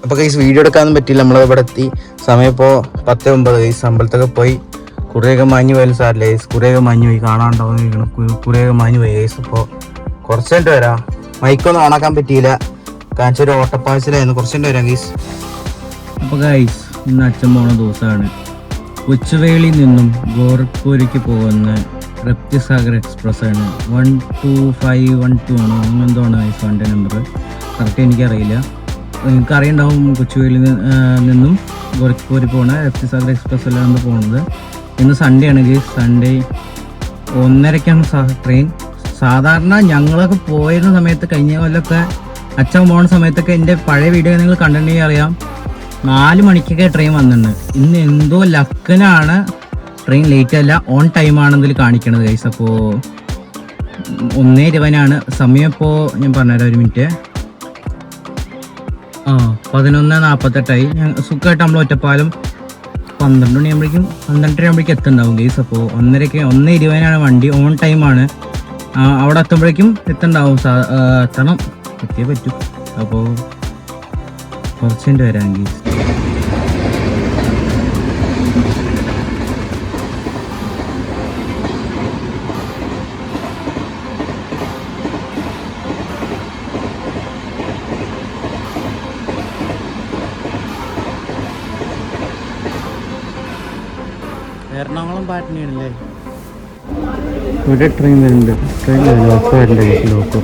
അപ്പോൾ guys video എടുക്കാനൊന്നും പറ്റില്ല. നമ്മൾ ഇവിടെ എത്തി. സമയം ഇപ്പോൾ 10:09 ഗൈസ്. അമ്പലത്തൊക്കെ പോയി കുറേയൊക്കെ മാഞ്ഞു പോയാലും സാറില്ല ഗൈസ്. കുറേയൊക്കെ മാഞ്ഞു പോയി, കാണാണ്ടാവുന്ന കുറേയൊക്കെ മാഞ്ഞു പോയി ഗൈസ്. അപ്പോൾ കുറച്ച് കഴിഞ്ഞിട്ട് വരാം. മൈക്കൊന്നും ഓണാക്കാൻ പറ്റിയില്ല, കാണിച്ചൊരു ഓട്ടപ്പാച്ചിലായിരുന്നു. കുറച്ച് കഴിഞ്ഞിട്ട് വരാം ഗൈസ്. അപ്പോൾ ഗൈസ് ഇന്ന് അച്ഛൻ പോണ ദിവസമാണ്. കൊച്ചുവേളിയിൽ നിന്നും ഗോരഖ്പൂരിലേക്ക് പോകുന്ന രപ്തിസാഗർ എക്സ്പ്രസ് ആണ്. 12512 ആണോ അങ്ങനെന്തോണ് ഗൈസ് വണ്ടി നമ്പർ, കറക്റ്റ് എനിക്കറിയില്ല. നിങ്ങൾക്ക് അറിയണ്ടാവും. കൊച്ചുവേളിയിൽ നിന്നും ഗോരഖ്പൂരിൽ പോകുന്ന രപ്തിസാഗർ എക്സ്പ്രസ്സിലാണ് പോകുന്നത്. ഇന്ന് സൺഡേ ആണ് ഗൈസ്. Sunday 1:30ക്കാണ് train. സാധാരണ ഞങ്ങളൊക്കെ പോയിരുന്ന സമയത്ത് കഴിഞ്ഞ കൊല്ലമൊക്കെ അച്ഛൻ പോകുന്ന സമയത്തൊക്കെ എൻ്റെ പഴയ വീഡിയോ നിങ്ങൾ കണ്ടിട്ടുണ്ടെങ്കിൽ അറിയാം, 4 മണിക്കൊക്കെ ട്രെയിൻ വന്നിട്ടുണ്ട്. ഇന്ന് എന്തോ ലക്കിനാണ് ട്രെയിൻ ലേറ്റ് അല്ല, ഓൺ ടൈം ആണെന്നതിൽ കാണിക്കണത് ഗൈസ്. അപ്പോൾ 1:20 സമയം. ഇപ്പോൾ ഞാൻ പറഞ്ഞുതരാം, ഒരു മിനിറ്റ്. 11:48 സുഖമായിട്ട് നമ്മൾ ഒറ്റപ്പാലം 12 മണിയാകുമ്പോഴേക്കും 12:30 ആകുമ്പോഴേക്കും എത്തുന്നുണ്ടാവും ഗൈസ്. അപ്പോൾ 1:20 വണ്ടി, ഓൺ ടൈമാണ്. അവിടെ എത്തുമ്പോഴേക്കും എത്തേ പറ്റൂ. അപ്പോൾ കുറച്ച് കഴിഞ്ഞിട്ട് വരാം ഗൈസ്. എറണാകുളം പാറ്റണിയാണല്ലേ ഇവിടെ ട്രെയിൻ വരുന്നുണ്ട്. ട്രെയിൻ ലോക്കോ വരണ്ടേ ലോക്കോ.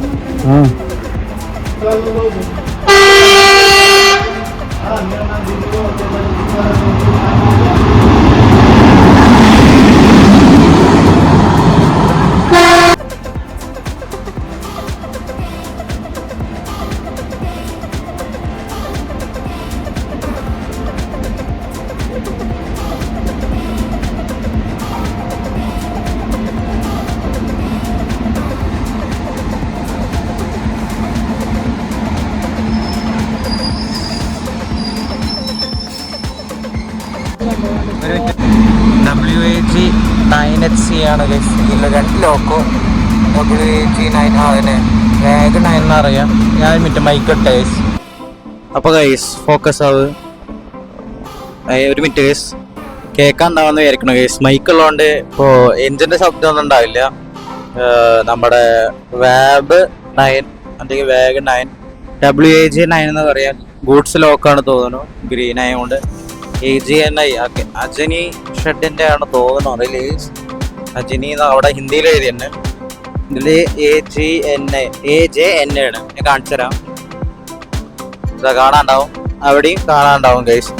WAG 9HC ആണ് ഗൈസ്. ഇതിൽ 2 ലോക്കോ. WAG 9 അതിന് വേഗ് 9 എന്നറിയാം. ഞാൻ മിനിറ്റ് മൈക്ക് ഇട്ട ഗൈസ്. അപ്പോൾ ഗൈസ് ഫോക്കസ് ആവ്. ഒരു മിനിറ്റ് ഗൈസ്, കേൾക്കാൻ ഉണ്ടാവുമെന്ന് വിചാരിക്കണം ഗൈസ്. മൈക്കുള്ളതുകൊണ്ട് ഇപ്പോൾ എൻജിൻ്റെ ശബ്ദമൊന്നും ഉണ്ടാവില്ല. നമ്മുടെ വാബ് 9 അല്ലെങ്കിൽ വേഗ് 9, WAG 9 എന്ന് പറയാം. ഗൂഡ്സ് ലോക്കാണ് തോന്നുന്നു, ഗ്രീൻ ആയതുകൊണ്ട്. AGNI അജനി ഷെഡിൻ്റെ ആണ് തോന്നുന്നു, അറിയില്ല. അജനി അവിടെ ഹിന്ദിയിൽ എഴുതിയുണ്ട്. ഇതിൽ AJNA ആണ്. ഞാൻ കാണിച്ചു തരാം. ഇതാ കാണാണ്ടാവും, അവിടെയും കാണാണ്ടാവും ഗൈസ്.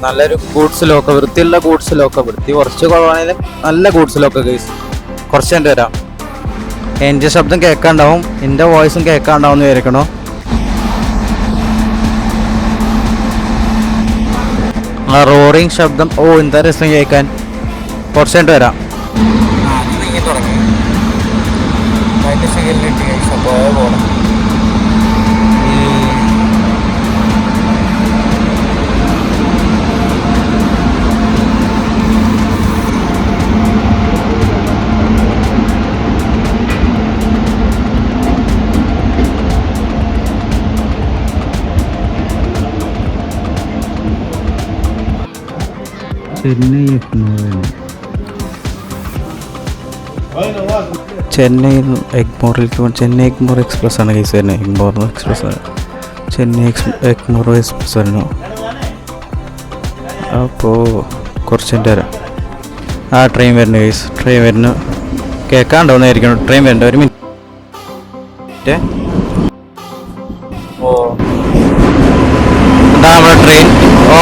നല്ലൊരു ഗൂഡ്സ് ലോക്ക്, വൃത്തിയുള്ള ഗൂഡ്സ് ലോക്ക്. വൃത്തി കുറച്ച് കുറവാണെങ്കിലും നല്ല ഗൂഡ്സ് ലോക്ക് ഗൈസ്. കുറച്ച് കഴിഞ്ഞിട്ട് വരാം. എൻ്റെ ശബ്ദം കേൾക്കാണ്ടാവും, എൻ്റെ വോയിസും കേൾക്കാണ്ടാവും എന്ന് വിചാരിക്കണോ. റോറിങ് ശബ്ദം എന്താ രസം കേൾക്കാൻ. കുറച്ച് കഴിഞ്ഞിട്ട് വരാം. ചെന്നൈ എഗ്മോറിലേക്ക് പോകും. ചെന്നൈ എഗ്മോർ എക്സ്പ്രസ് ആണ് കേസ് വരുന്നത്. എഗ്മോർ എക്സ്പ്രസ് ആണ്, ചെന്നൈ എഗ്മോർ എക്സ്പ്രസ് ആയിരുന്നു. അപ്പോൾ കുറച്ച് കഴിഞ്ഞിട്ട് വരാം. ട്രെയിൻ വരുന്നു കേസ്. ട്രെയിൻ വരുന്നു, കേൾക്കാണ്ടാവുന്നതായിരിക്കണം. ട്രെയിൻ വരണ്ട, ഒരു മിനിറ്റ്. എന്താ നമ്മുടെ ട്രെയിൻ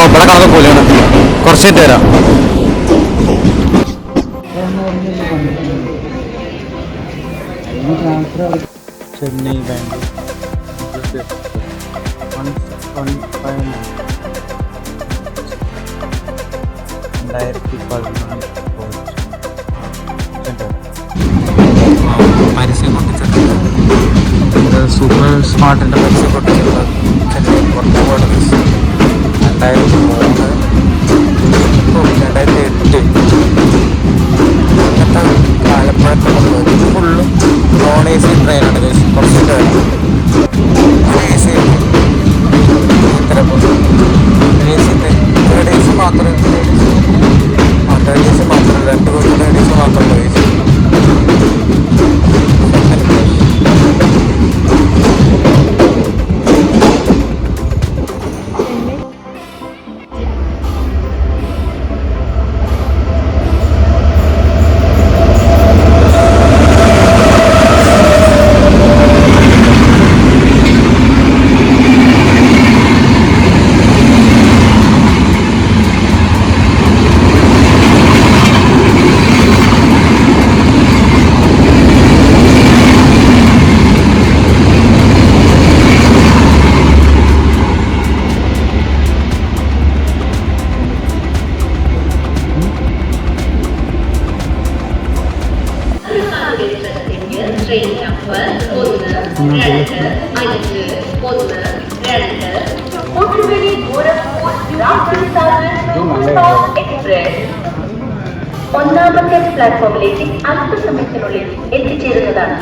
ഇവിടെ കണക്ക് പോലെയാണ്. കുറച്ച് കഴിഞ്ഞിട്ട് വരാം. ചെന്നൈ ബാംഗ്ലൂർ 2014 പരസ്യം പൊട്ടിച്ചിട്ടുണ്ട്. സൂപ്പർ സ്മാർട്ടിൻ്റെ പരസ്യം പൊട്ടിച്ചിട്ടുണ്ട്. ചെന്നൈ പുറത്തുപാട് 2003 2008 അങ്ങനത്തെ ആലപ്പുഴ ഫുള്ളും നോൺ AC ട്രെയിനാണ്. കുറച്ചിട്ട് AC ഇത്ര ഒന്നാമത്തെ പ്ലാറ്റ്ഫോമിലേക്ക് അല്പസമയത്തിനുള്ളിൽ എത്തിച്ചേരുന്നതാണ്.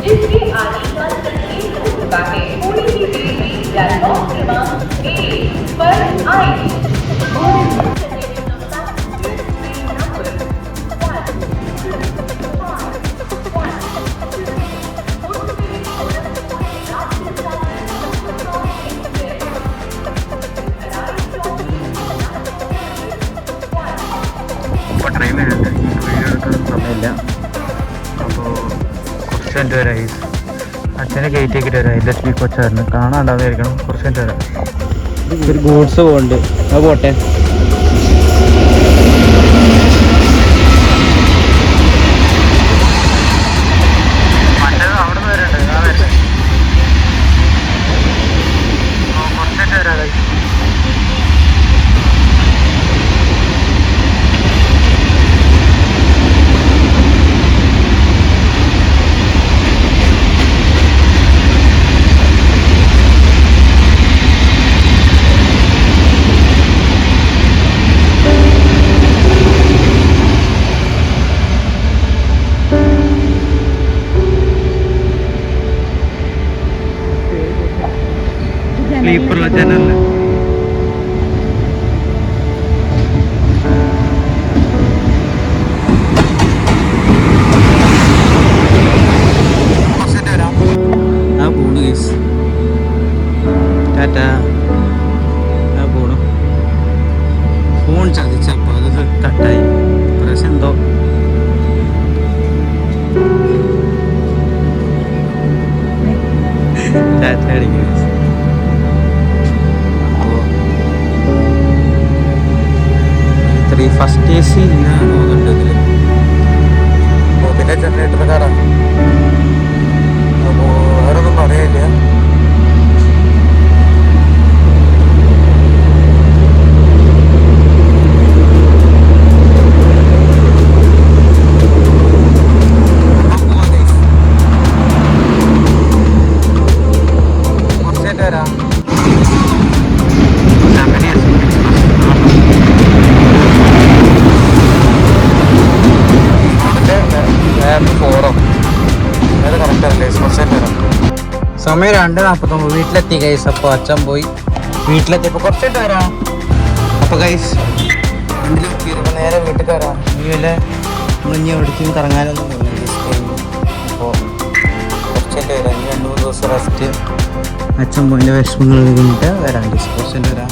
जिसके आने का संकेत हो चुका है। पुणे की रेलवे प्लेटफॉर्म क्रमांक 1 पर आएगी। ട്രെയിൻ എടുക്കാൻ സമയമില്ല. അപ്പോൾ കുറച്ച് എൻ്റെ വരായി അച്ഛനെ ഗേറ്റ് ആക്കിയിട്ട് വരാം. ലക്ഷ്മി കൊച്ചായിരുന്നു കാണാണ്ടാവായിരിക്കണം. കുറച്ച് എൻ്റെ വരാം. ഒരു ഗൂഡ്സ് പോകുന്നുണ്ട്, അത് പോട്ടെ. മറ്റേത് അവിടെ നിന്ന് വരണ്ട്, ആ വരട്ടെ. കുറച്ചെൻ്റെ വരാം. സ്ലീപ്പറുള്ള ജനല് പോണു ഗൈസ്. ടാറ്റാ. പോണു. ഫോൺ ചതിച്ചപ്പോൾ അത് കട്ടായി. പ്രശ്നം എന്തോ ടാറ്റ അടിക്കും. ഫസ്റ്റ് എ സി ഇല്ല തോന്നുന്നുണ്ടെങ്കിൽ പിന്നെ ജനറേറ്റർ കാറാണ്. അപ്പോൾ വേറൊന്നും പറയാനില്ല. കുറച്ചായിട്ട് വരാം. സമയം 2:49. വീട്ടിലെത്തി ഗൈസ്. അപ്പോൾ അച്ഛൻ പോയി. വീട്ടിലെത്തിയപ്പോൾ കുറച്ചായിട്ട് വരാം. അപ്പോൾ ഗൈസ് വണ്ടിയിലെത്തിയപ്പോൾ നേരെ വീട്ടിൽ വരാം. ഇനിയല്ലേ നമ്മളിനി എവിടേക്കും കറങ്ങാനൊന്നും പോകുന്നില്ല. അപ്പോൾ കുറച്ചായിട്ട് വരാം. ഇനി 2-3 ദിവസം റെസ്റ്റ്. അച്ഛൻ പോയിൻ്റെ വിഷമങ്ങൾ കഴിഞ്ഞിട്ട് വരാം ഗൈസ്. കുറച്ചായിട്ട് വരാം.